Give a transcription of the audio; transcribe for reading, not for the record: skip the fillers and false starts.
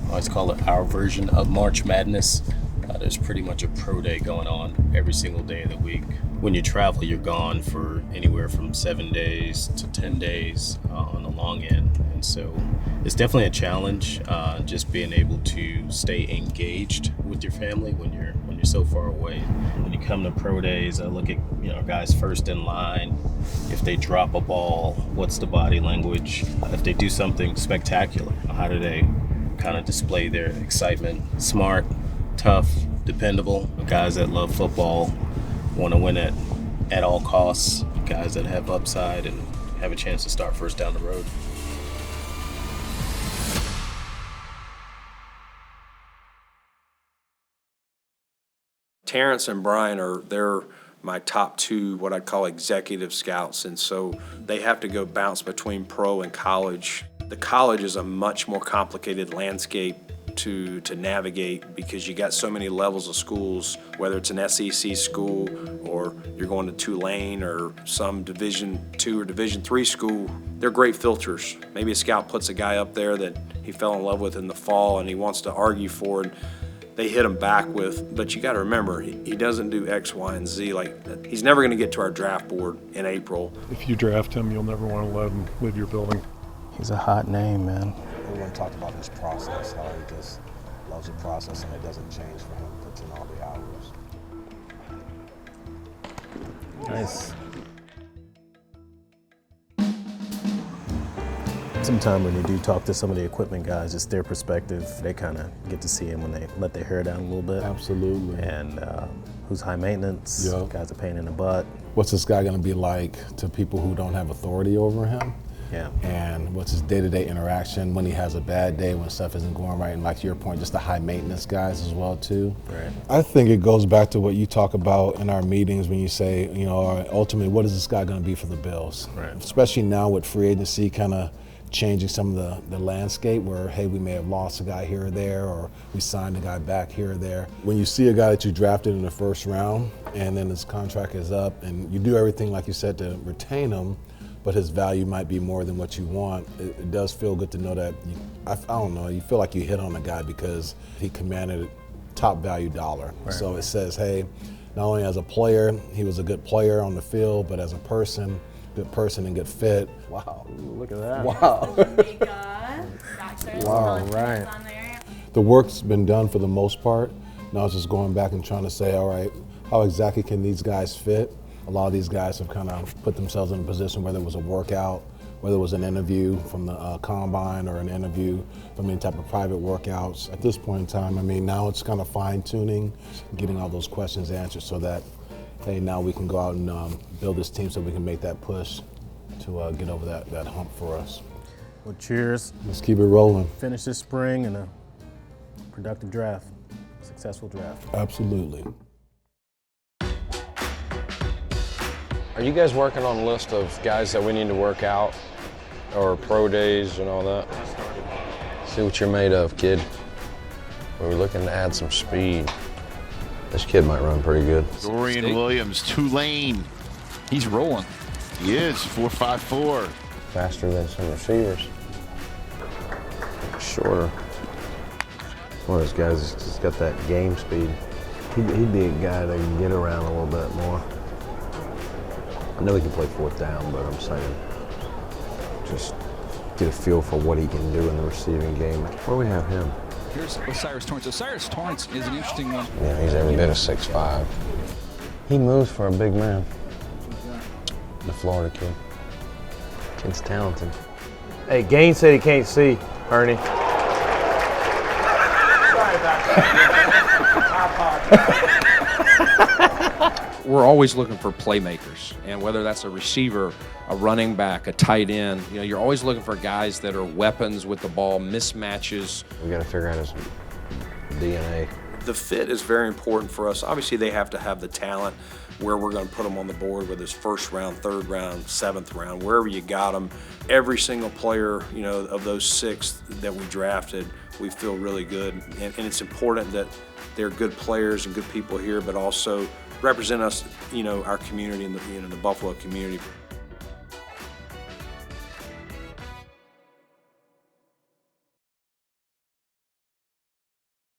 I always call it our version of March Madness. There's pretty much a pro day going on every single day of the week. When you travel, you're gone for anywhere from 7 days to 10 days on the long end. And so it's definitely a challenge, just being able to stay engaged with your family when you're so far away. When you come to pro days, I look at guys first in line. If they drop a ball, what's the body language? If they do something spectacular, how do they kind of display their excitement? Smart, tough, dependable. Guys that love football, want to win at all costs. Guys that have upside and have a chance to start first down the road. Terrance and Brian they're my top two, what I'd call executive scouts, and so they have to go bounce between pro and college. The college is a much more complicated landscape to navigate because you got so many levels of schools, whether it's an SEC school or you're going to Tulane or some Division II or Division III school. They're great filters. Maybe a scout puts a guy up there that he fell in love with in the fall and he wants to argue for it. They hit him back with, but you got to remember, he doesn't do X, Y, and Z. Like, he's never going to get to our draft board in April. If you draft him, you'll never want to let him leave your building. He's a hot name, man. Everyone talked about his process, how he just loves the process and it doesn't change for him, puts in all the hours. Nice. Sometimes when you do talk to some of the equipment guys, it's their perspective. They kind of get to see him when they let their hair down a little bit. Absolutely. And who's high maintenance, Yep. guys are pain in the butt. What's this guy going to be like to people who don't have authority over him? Yeah. And what's his day-to-day interaction when he has a bad day, when stuff isn't going right, and like to your point, just the high maintenance guys as well too. Right. I think it goes back to what you talk about in our meetings when you say, ultimately, what is this guy going to be for the Bills? Right. Especially now with free agency kind of changing some of the landscape where, hey, we may have lost a guy here or there, or we signed a guy back here or there. When you see a guy that you drafted in the first round and then his contract is up and you do everything, like you said, to retain him, but his value might be more than what you want, it does feel good to know that, I don't know, you feel like you hit on a guy because he commanded a top value dollar. Right. So it says, hey, not only as a player, he was a good player on the field, but as a person, good person and good fit. Wow, look at that. Wow. Wow, right. The work's been done for the most part. Now it's just going back and trying to say, all right, how exactly can these guys fit? A lot of these guys have kind of put themselves in a position, whether it was a workout, whether it was an interview from the combine or an interview from any type of private workouts. At this point in time, I mean, now it's kind of fine tuning, getting all those questions answered so that, hey, now we can go out and build this team so we can make that push to get over that hump for us. Well, cheers. Let's keep it rolling. Finish this spring in a productive draft, successful draft. Absolutely. Are you guys working on a list of guys that we need to work out or pro days and all that? See what you're made of, kid. We're looking to add some speed. This kid might run pretty good. Dorian Williams, Tulane. He's rolling. He is, 4.54. Faster than some receivers. Shorter. One of those guys that's just got that game speed. He'd be a guy that can get around a little bit more. I know he can play fourth down, but I'm saying just get a feel for what he can do in the receiving game. Where do we have him? Here's Osiris Torrance. Osiris Torrance is an interesting one. Yeah, he's every bit of 6'5". He moves for a big man. The Florida kid. Kid's talented. Hey, Gaine said he can't see, Ernie. Sorry about that. We're always looking for playmakers, and whether that's a receiver, a running back, a tight end, you're always looking for guys that are weapons with the ball, mismatches. We got to figure out his DNA. The fit is very important for us. Obviously, they have to have the talent where we're going to put them on the board, whether it's first round, third round, seventh round, wherever you got them. Every single player, of those 6 that we drafted, we feel really good. And it's important that they're good players and good people here, but also represent us, our community and the Buffalo community.